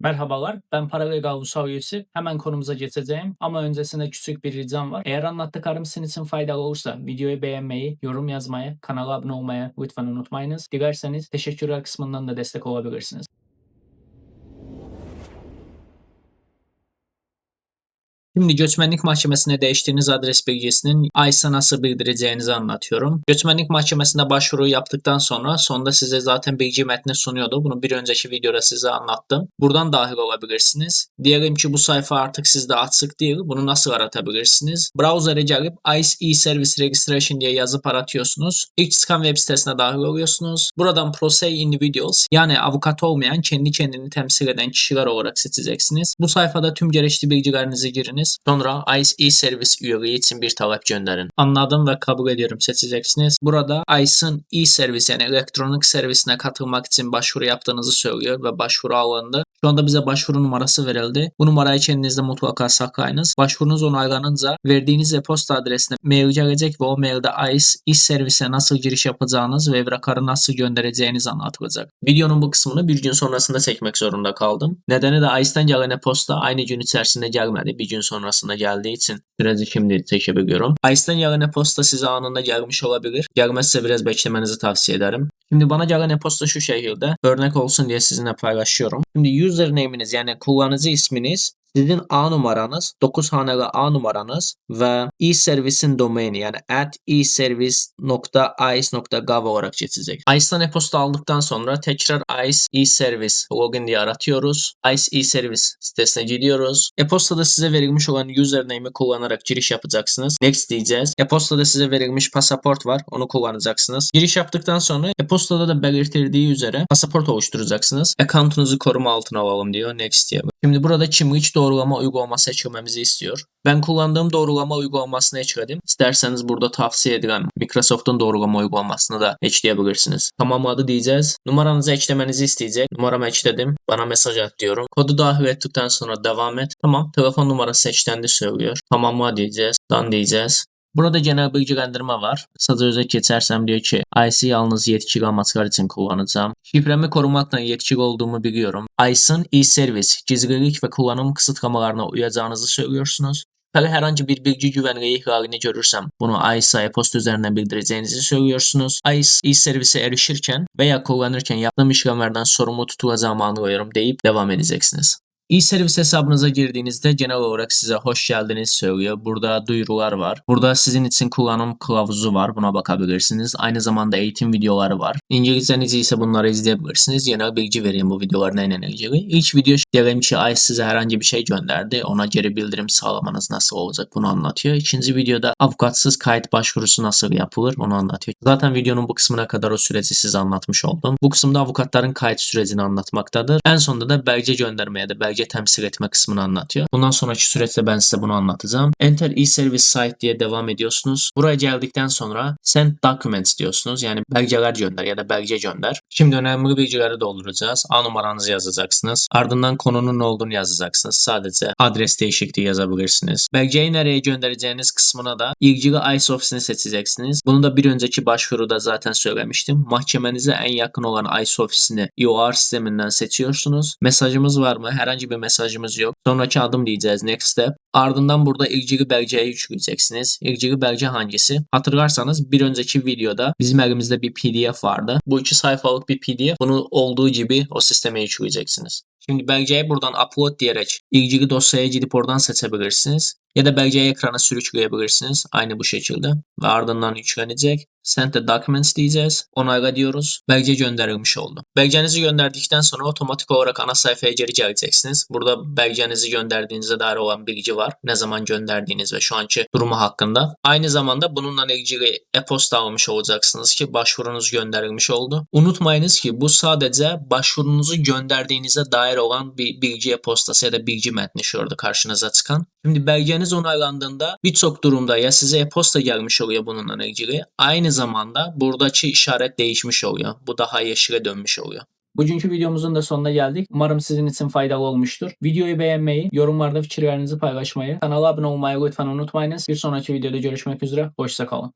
Merhabalar, ben Paralel Gavusal üyesi. Hemen konumuza geçeceğim ama öncesinde küçük bir ricam var. Eğer anlattıklarım sizin için faydalı olursa videoyu beğenmeyi, yorum yazmayı, kanala abone olmayı lütfen unutmayınız. Dilerseniz teşekkürler kısmından da destek olabilirsiniz. Şimdi göçmenlik mahkemesine değiştiğiniz adres bilgisinin ICE'a nasıl bildireceğinizi anlatıyorum. Göçmenlik mahkemesine başvuru yaptıktan sonra sonunda size zaten bilgi metni sunuyordu. Bunu bir önceki videoda size anlattım. Buradan dahil olabilirsiniz. Diyelim ki bu sayfa artık sizde açık değil. Bunu nasıl aratabilirsiniz? Browser'a gelip ICE e-Service Registration diye yazıp aratıyorsunuz. İlk çıkan web sitesine dahil oluyorsunuz. Buradan Pro Se Individuals yani avukat olmayan kendi kendini temsil eden kişiler olarak seçeceksiniz. Bu sayfada tüm gerekli bilgilerinizi giriniz. Sonra ICE e-Service üyeliği için bir talep gönderin. Anladım ve kabul ediyorum seçeceksiniz. Burada ICE'ın e-Service yani elektronik servisine katılmak için başvuru yaptığınızı söylüyor ve başvuru alındı. Şu anda bize başvuru numarası verildi. Bu numarayı kendinizde mutlaka saklayınız. Başvurunuz onaylanınca verdiğiniz e-posta adresine mail gelecek ve o mailde ICE e-Service'e nasıl giriş yapacağınız ve evrakları nasıl göndereceğiniz anlatılacak. Videonun bu kısmını bir gün sonrasında çekmek zorunda kaldım. Nedeni de ICE'den gelen e-posta aynı gün içerisinde gelmedi. Bir gün sonrasında geldiği için süreci şimdi çekebiliyorum. ICE'den gelen e-posta size anında gelmiş olabilir. Gelmezse biraz beklemenizi tavsiye ederim. Şimdi bana gelen e-posta şu şekilde. Örnek olsun diye sizinle paylaşıyorum. Şimdi username'iniz yani kullanıcı isminiz, sizin A numaranız, 9 haneli A numaranız ve e-service'in domaini yani @eservice.ice.gov olarak geçecek. ICE'dan e-posta aldıktan sonra tekrar ICE e-service login diye aratıyoruz. ICE e-service sitesine gidiyoruz. E-postada size verilmiş olan username'i kullanarak giriş yapacaksınız. Next diyeceğiz. E-postada size verilmiş pasaport var. Onu kullanacaksınız. Giriş yaptıktan sonra e-postada da belirtildiği üzere pasaport oluşturacaksınız. Account'unuzu koruma altına alalım diyor. Next diyelim. Şimdi burada kimlik doğrulama uygulaması eklememizi istiyor. Ben kullandığım doğrulama uygulamasını ekledim. İsterseniz burada tavsiye edilen Microsoft'un doğrulama uygulamasını da ekleyebilirsiniz. Tamamladı diyeceğiz. Numaranızı eklemenizi isteyecek. Numaramı ekledim. Bana mesaj at diyorum. Kodu dahil ettikten sonra devam et. Tamam. Telefon numarası eklendi söylüyor. Tamamla diyeceğiz. Done diyeceğiz. Burada genel bilgilendirme var. Kısaca özet geçersem diyor ki ICE yalnız yetkili amaçlar için kullanacağım. Şifremi korumakla yetkili olduğumu biliyorum. ICE'ın e-service, gizlilik ve kullanım kısıtlamalarına uyacağınızı söylüyorsunuz. Tabi herhangi bir bilgi güvenliği ihlalini görürsem bunu ICE'a e-posta üzerinden bildireceğinizi söylüyorsunuz. ICE e-servise erişirken veya kullanırken yaptığım işlemlerden sorumlu tutulacağımı anlıyorum deyip devam edeceksiniz. E-servis hesabınıza girdiğinizde genel olarak size hoş geldiniz söylüyor. Burada duyurular var. Burada sizin için kullanım kılavuzu var. Buna bakabilirsiniz. Aynı zamanda eğitim videoları var. İngilizceniz ise bunları izleyebilirsiniz. Genel bilgi vereyim bu videoların en ilgili. İlk video diyelim ki ICE size herhangi bir şey gönderdi. Ona geri bildirim sağlamanız nasıl olacak bunu anlatıyor. İkinci videoda avukatsız kayıt başvurusu nasıl yapılır onu anlatıyor. Zaten videonun bu kısmına kadar o süreci size anlatmış oldum. Bu kısımda avukatların kayıt sürecini anlatmaktadır. En sonunda da belge göndermeye de belge temsil etme kısmını anlatıyor. Bundan sonraki süreçte ben size bunu anlatacağım. Enter e-service site diye devam ediyorsunuz. Buraya geldikten sonra send documents diyorsunuz. Yani belgeler gönder ya da belge gönder. Şimdi önemli bilgileri dolduracağız. A numaranızı yazacaksınız. Ardından konunun ne olduğunu yazacaksınız. Sadece adres değişikliği yazabilirsiniz. Belgeyi nereye göndereceğiniz kısmına da ilgili ICE ofisini seçeceksiniz. Bunu da bir önceki başvuruda zaten söylemiştim. Mahkemenize en yakın olan ICE ofisini EOR sisteminden seçiyorsunuz. Mesajımız var mı? Herhangi bir mesajımız yok. Sonraki adım diyeceğiz. Next step. Ardından burada ilgili belgeyi yükleyeceksiniz. İlgili belge hangisi? Hatırlarsanız bir önceki videoda bizim elimizde bir PDF vardı. Bu 2 sayfalık bir PDF. Bunu olduğu gibi o sisteme yükleyeceksiniz. Şimdi belgeyi buradan upload diyerek ilgili dosyaya gidip oradan seçebilirsiniz. Ya da belgeyi ekrana sürükleyebilirsiniz. Aynı bu şekilde. Ve ardından yüklenecek. Send the documents diyeceğiz. Onayla diyoruz. Belge gönderilmiş oldu. Belgenizi gönderdikten sonra otomatik olarak ana sayfaya geri geleceksiniz. Burada belgenizi gönderdiğinize dair olan bilgi var. Ne zaman gönderdiğiniz ve şu anki durumu hakkında. Aynı zamanda bununla ilgili e-posta almış olacaksınız ki başvurunuz gönderilmiş oldu. Unutmayınız ki bu sadece başvurunuzu gönderdiğinize dair olan bir bilgi e-postası ya da bilgi metni şurada karşınıza çıkan. Şimdi belgeniz onaylandığında birçok durumda ya size e-posta gelmiş oluyor bununla ilgili. Aynı zamanda buradaki işaret değişmiş oluyor. Bu daha yeşile dönmüş oluyor. Bugünkü videomuzun da sonuna geldik. Umarım sizin için faydalı olmuştur. Videoyu beğenmeyi, yorumlarda fikirlerinizi paylaşmayı, kanala abone olmayı lütfen unutmayınız. Bir sonraki videoda görüşmek üzere. Hoşça kalın.